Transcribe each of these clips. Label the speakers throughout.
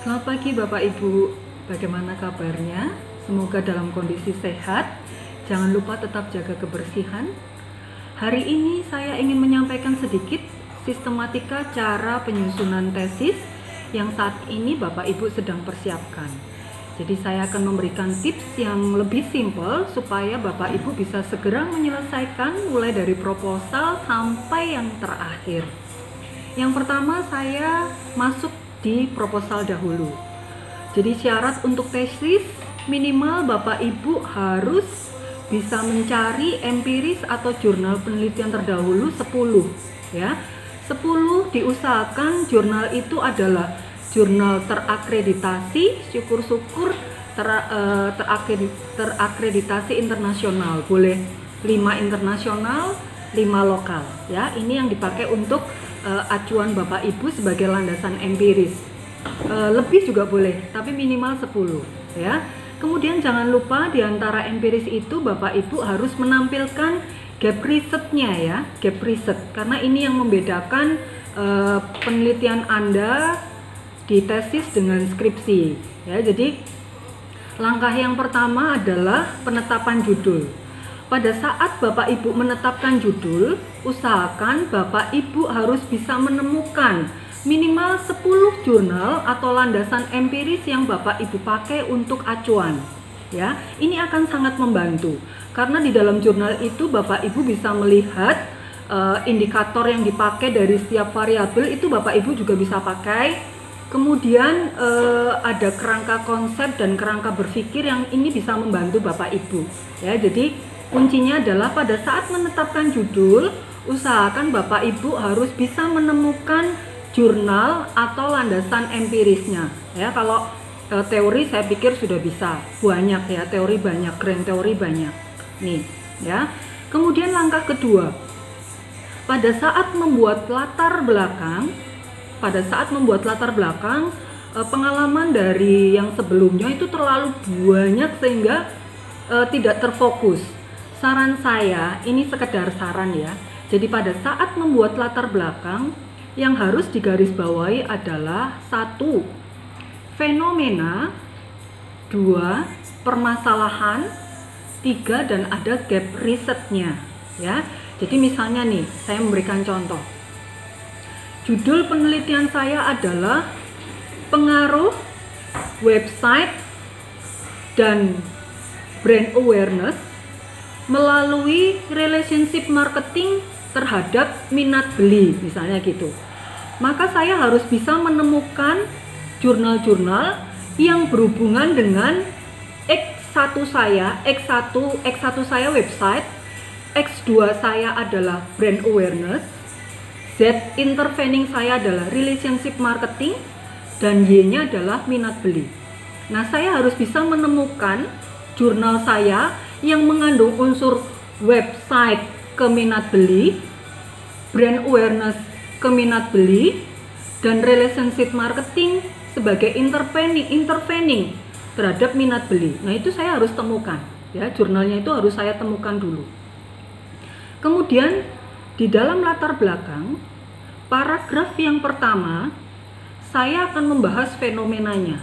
Speaker 1: Selamat pagi Bapak Ibu, bagaimana kabarnya? Semoga dalam kondisi sehat. Jangan lupa tetap jaga kebersihan. Hari ini saya ingin menyampaikan sedikit sistematika cara penyusunan tesis yang saat ini Bapak Ibu sedang persiapkan. Jadi saya akan memberikan tips yang lebih simpel supaya Bapak Ibu bisa segera menyelesaikan mulai dari proposal sampai yang terakhir. Yang pertama saya masuk di proposal dahulu. Jadi syarat untuk tesis minimal Bapak Ibu harus bisa mencari empiris atau jurnal penelitian terdahulu 10 ya. 10 diusahakan jurnal itu adalah jurnal terakreditasi, syukur-syukur terakreditasi internasional. Boleh 5 internasional, 5 lokal ya. Ini yang dipakai untuk acuan Bapak Ibu sebagai landasan empiris. Lebih juga boleh, tapi minimal 10 ya. Kemudian jangan lupa di antara empiris itu Bapak Ibu harus menampilkan gap risetnya ya, gap riset, karena ini yang membedakan penelitian Anda di tesis dengan skripsi ya. Jadi langkah yang pertama adalah penetapan judul. Pada saat Bapak Ibu menetapkan judul, usahakan Bapak Ibu harus bisa menemukan minimal 10 jurnal atau landasan empiris yang Bapak Ibu pakai untuk acuan. Ya, ini akan sangat membantu karena di dalam jurnal itu Bapak Ibu bisa melihat indikator yang dipakai dari setiap variabel itu Bapak Ibu juga bisa pakai. Kemudian ada kerangka konsep dan kerangka berpikir yang ini bisa membantu Bapak Ibu. Ya, jadi kuncinya adalah pada saat menetapkan judul, usahakan Bapak Ibu harus bisa menemukan jurnal atau landasan empirisnya. Ya, kalau teori saya pikir sudah bisa, banyak ya, teori banyak, grand teori banyak. Nih, ya. Kemudian langkah kedua, pada saat membuat latar belakang, pengalaman dari yang sebelumnya itu terlalu banyak sehingga tidak terfokus. Saran saya, ini sekedar saran ya. Jadi pada saat membuat latar belakang, yang harus digarisbawahi adalah 1. Fenomena, 2. Permasalahan, 3. Dan ada gap risetnya ya. Jadi misalnya nih, saya memberikan contoh. Judul penelitian saya adalah pengaruh website dan brand awareness melalui relationship marketing terhadap minat beli, misalnya gitu. Maka saya harus bisa menemukan jurnal-jurnal yang berhubungan dengan X1 saya website, X2 saya adalah brand awareness, Z intervening saya adalah relationship marketing, dan Y-nya adalah minat beli. Nah, saya harus bisa menemukan jurnal saya yang mengandung unsur website ke minat beli, brand awareness ke minat beli, dan relationship marketing sebagai intervening terhadap minat beli. Nah, itu saya harus temukan ya, jurnalnya itu harus saya temukan dulu. Kemudian di dalam latar belakang, paragraf yang pertama saya akan membahas fenomenanya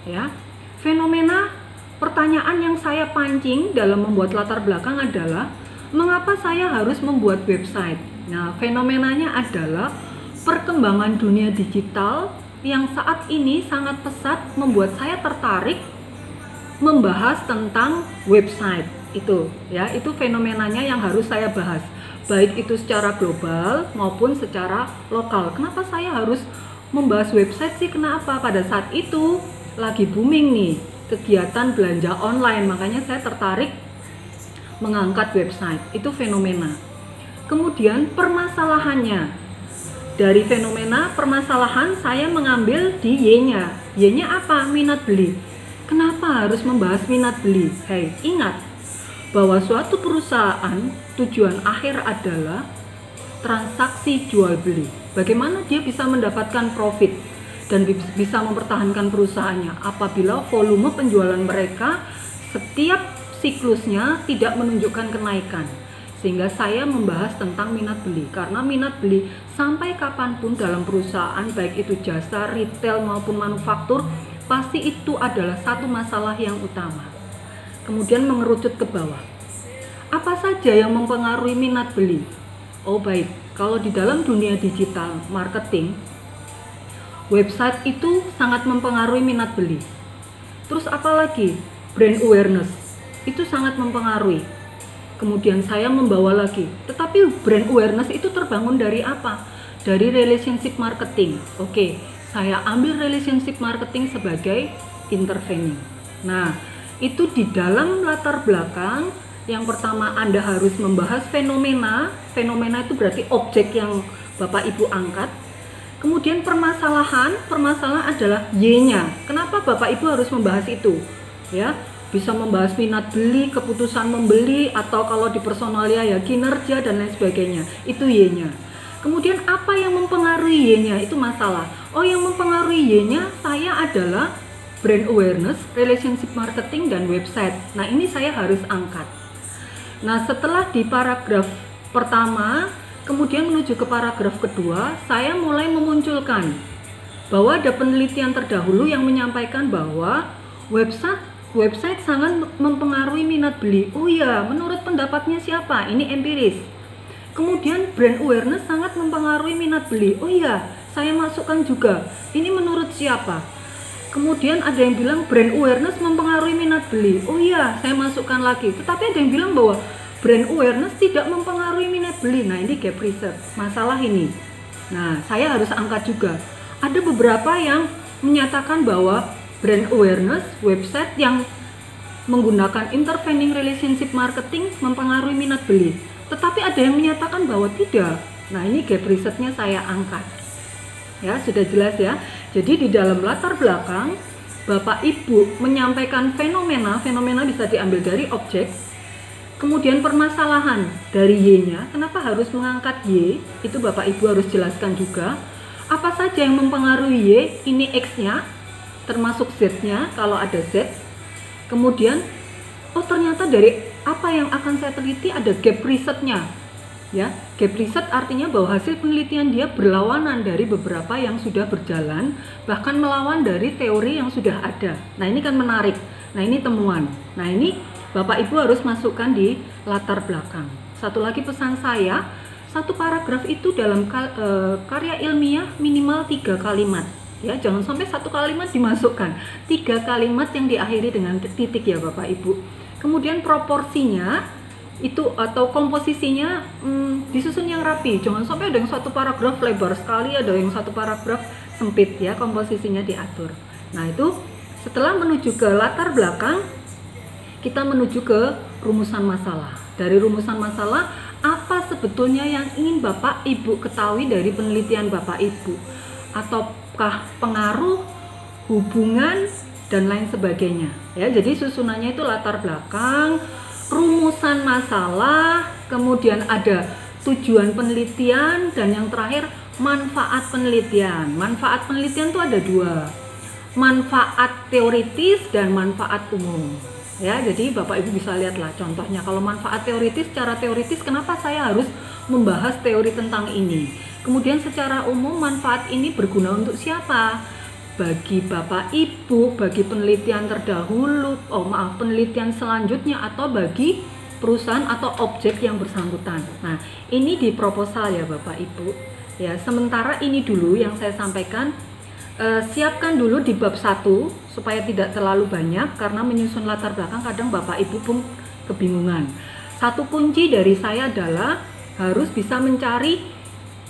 Speaker 1: ya. Fenomena, pertanyaan yang saya pancing dalam membuat latar belakang adalah mengapa saya harus membuat website. Nah, fenomenanya adalah perkembangan dunia digital yang saat ini sangat pesat membuat saya tertarik membahas tentang website itu ya. Itu fenomenanya yang harus saya bahas, baik itu secara global maupun secara lokal. Kenapa saya harus membahas website sih? Kenapa? Pada saat itu lagi booming nih kegiatan belanja online, makanya saya tertarik mengangkat website. Itu fenomena. Kemudian permasalahannya, dari fenomena permasalahan saya mengambil di Y-nya. Y-nya apa? Minat beli. Kenapa harus membahas minat beli? Hey, ingat bahwa suatu perusahaan tujuan akhir adalah transaksi jual beli. Bagaimana dia bisa mendapatkan profit dan bisa mempertahankan perusahaannya apabila volume penjualan mereka setiap siklusnya tidak menunjukkan kenaikan. Sehingga saya membahas tentang minat beli, karena minat beli sampai kapanpun dalam perusahaan, baik itu jasa, retail maupun manufaktur, pasti itu adalah satu masalah yang utama. Kemudian mengerucut ke bawah. Apa saja yang mempengaruhi minat beli? Oh baik, kalau di dalam dunia digital marketing, website itu sangat mempengaruhi minat beli. Terus apalagi? Brand awareness, itu sangat mempengaruhi. Kemudian saya membawa lagi, tetapi brand awareness itu terbangun dari apa? Dari relationship marketing. Oke, saya ambil relationship marketing sebagai intervening. Nah, itu di dalam latar belakang, yang pertama Anda harus membahas fenomena. Fenomena itu berarti objek yang Bapak Ibu angkat. Kemudian permasalahan adalah Y-nya. Kenapa Bapak Ibu harus membahas itu? Ya, bisa membahas minat beli, keputusan membeli, atau kalau di personalia ya kinerja dan lain sebagainya. Itu Y-nya. Kemudian apa yang mempengaruhi Y-nya? Itu masalah. Oh, yang mempengaruhi Y-nya saya adalah brand awareness, relationship marketing, dan website. Nah, ini saya harus angkat. Nah, setelah di paragraf pertama, kemudian menuju ke paragraf kedua, saya mulai memunculkan bahwa ada penelitian terdahulu yang menyampaikan bahwa website sangat mempengaruhi minat beli. Oh iya, menurut pendapatnya siapa? Ini empiris. Kemudian brand awareness sangat mempengaruhi minat beli. Oh iya, saya masukkan juga. Ini menurut siapa? Kemudian ada yang bilang brand awareness mempengaruhi minat beli. Oh iya, saya masukkan lagi. Tetapi ada yang bilang bahwa brand awareness tidak mempengaruhi minat beli. Nah, ini gap research. Masalah ini. Nah, saya harus angkat juga. Ada beberapa yang menyatakan bahwa brand awareness, website yang menggunakan intervening relationship marketing mempengaruhi minat beli. Tetapi ada yang menyatakan bahwa tidak. Nah, ini gap risetnya saya angkat. Ya, sudah jelas ya. Jadi di dalam latar belakang, Bapak Ibu menyampaikan fenomena bisa diambil dari objek. Kemudian permasalahan dari Y-nya, kenapa harus mengangkat Y? Itu Bapak Ibu harus jelaskan juga. Apa saja yang mempengaruhi Y? Ini X-nya, termasuk Z-nya kalau ada Z. Kemudian, oh ternyata dari apa yang akan saya teliti ada gap risetnya. Ya, gap riset artinya bahwa hasil penelitian dia berlawanan dari beberapa yang sudah berjalan, bahkan melawan dari teori yang sudah ada. Nah, ini kan menarik. Nah, ini temuan. Nah, ini Bapak Ibu harus masukkan di latar belakang. Satu lagi pesan saya, satu paragraf itu dalam karya ilmiah minimal 3 kalimat. Ya, jangan sampai satu kalimat dimasukkan, 3 kalimat yang diakhiri dengan titik ya Bapak Ibu. Kemudian proporsinya itu atau komposisinya disusun yang rapi, jangan sampai ada yang satu paragraf lebar sekali, ada yang satu paragraf sempit ya, komposisinya diatur. Nah, itu setelah menuju ke latar belakang, kita menuju ke rumusan masalah. Dari rumusan masalah, apa sebetulnya yang ingin Bapak Ibu ketahui dari penelitian Bapak Ibu? Ataukah pengaruh, hubungan, dan lain sebagainya ya. Jadi susunannya itu latar belakang, rumusan masalah, kemudian ada tujuan penelitian, dan yang terakhir manfaat penelitian. Manfaat penelitian itu ada 2, manfaat teoritis dan manfaat umum ya. Jadi Bapak Ibu bisa lihatlah contohnya. Kalau manfaat teoritis, secara teoritis kenapa saya harus membahas teori tentang ini. Kemudian secara umum manfaat ini berguna untuk siapa? Bagi Bapak Ibu, bagi penelitian terdahulu, penelitian selanjutnya, atau bagi perusahaan atau objek yang bersangkutan. Nah, ini di proposal ya Bapak Ibu. Ya, sementara ini dulu yang saya sampaikan, siapkan dulu di bab 1 supaya tidak terlalu banyak, karena menyusun latar belakang kadang Bapak Ibu pun kebingungan. Satu kunci dari saya adalah harus bisa mencari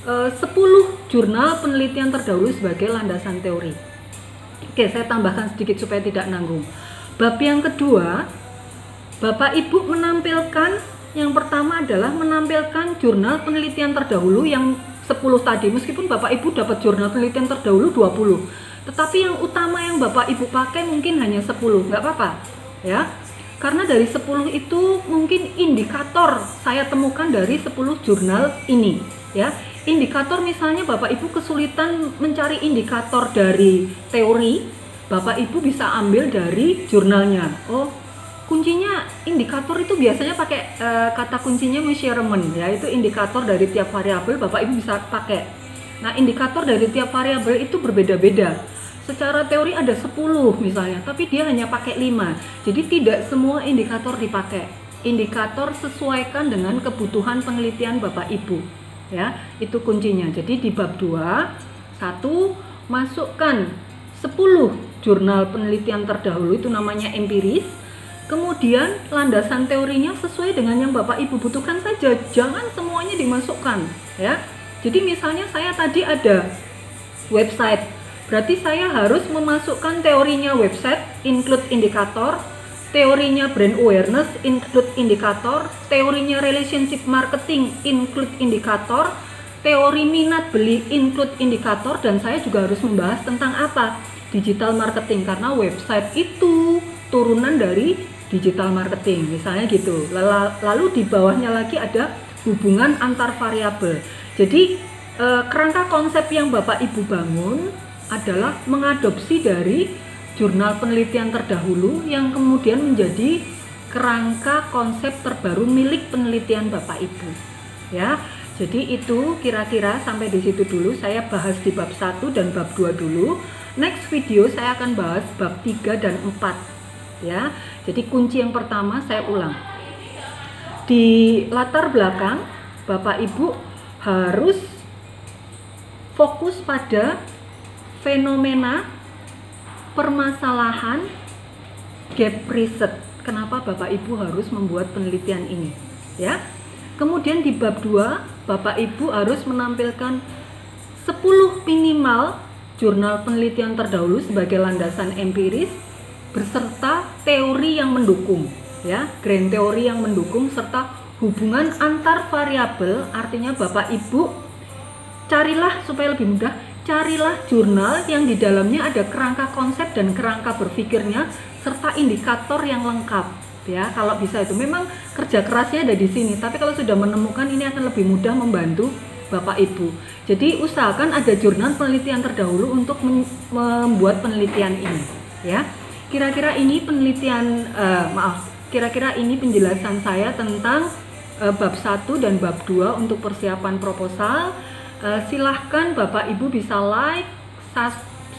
Speaker 1: 10 jurnal penelitian terdahulu sebagai landasan teori. Oke, saya tambahkan sedikit supaya tidak nanggung. Bab yang kedua, Bapak Ibu menampilkan, yang pertama adalah menampilkan jurnal penelitian terdahulu yang 10 tadi. Meskipun Bapak Ibu dapat jurnal penelitian terdahulu 20, tetapi yang utama yang Bapak Ibu pakai mungkin hanya 10, nggak apa-apa ya. Karena dari 10 itu mungkin indikator saya temukan dari 10 jurnal ini ya. Indikator misalnya Bapak Ibu kesulitan mencari indikator dari teori, Bapak Ibu bisa ambil dari jurnalnya. Oh, kuncinya indikator itu biasanya pakai kata kuncinya measurement ya, itu indikator dari tiap variabel Bapak Ibu bisa pakai. Nah, indikator dari tiap variabel itu berbeda-beda. Secara teori ada 10 misalnya, tapi dia hanya pakai 5. Jadi tidak semua indikator dipakai. Indikator sesuaikan dengan kebutuhan penelitian Bapak Ibu. Ya, itu kuncinya. Jadi di bab 2, 1, masukkan 10 jurnal penelitian terdahulu, itu namanya empiris. Kemudian landasan teorinya sesuai dengan yang Bapak Ibu butuhkan saja, jangan semuanya dimasukkan ya. Jadi misalnya saya tadi ada website, berarti saya harus memasukkan teorinya website, include indikator, teorinya brand awareness, include indikator, teorinya relationship marketing, include indikator, teori minat beli, include indikator, dan saya juga harus membahas tentang apa? Digital marketing, karena website itu turunan dari digital marketing, misalnya gitu. Lalu di bawahnya lagi ada hubungan antar variabel. Jadi kerangka konsep yang Bapak Ibu bangun adalah mengadopsi dari jurnal penelitian terdahulu yang kemudian menjadi kerangka konsep terbaru milik penelitian Bapak Ibu. Ya, jadi itu kira-kira sampai di situ dulu. Saya bahas di bab 1 dan bab 2 dulu. Next video saya akan bahas bab 3 dan 4. Ya, jadi kunci yang pertama saya ulang. Di latar belakang Bapak Ibu harus fokus pada fenomena, permasalahan, gap riset. Kenapa Bapak Ibu harus membuat penelitian ini? Ya. Kemudian di bab 2 Bapak Ibu harus menampilkan 10 minimal jurnal penelitian terdahulu sebagai landasan empiris, beserta teori yang mendukung ya, grand teori yang mendukung, serta hubungan antar variabel. Artinya Bapak Ibu carilah, supaya lebih mudah, carilah jurnal yang di dalamnya ada kerangka konsep dan kerangka berpikirnya serta indikator yang lengkap ya. Kalau bisa itu memang kerja kerasnya ada di sini, tapi kalau sudah menemukan ini akan lebih mudah membantu Bapak Ibu. Jadi usahakan ada jurnal penelitian terdahulu untuk membuat penelitian ini ya. Kira-kira ini kira-kira ini penjelasan saya tentang bab 1 dan bab 2 untuk persiapan proposal. Silahkan Bapak Ibu bisa like,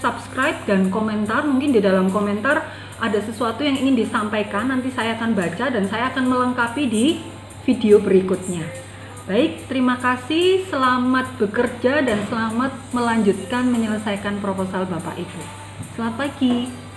Speaker 1: subscribe, dan komentar. Mungkin di dalam komentar ada sesuatu yang ingin disampaikan, nanti saya akan baca dan saya akan melengkapi di video berikutnya. Baik, terima kasih, selamat bekerja dan selamat melanjutkan menyelesaikan proposal Bapak Ibu. Selamat pagi.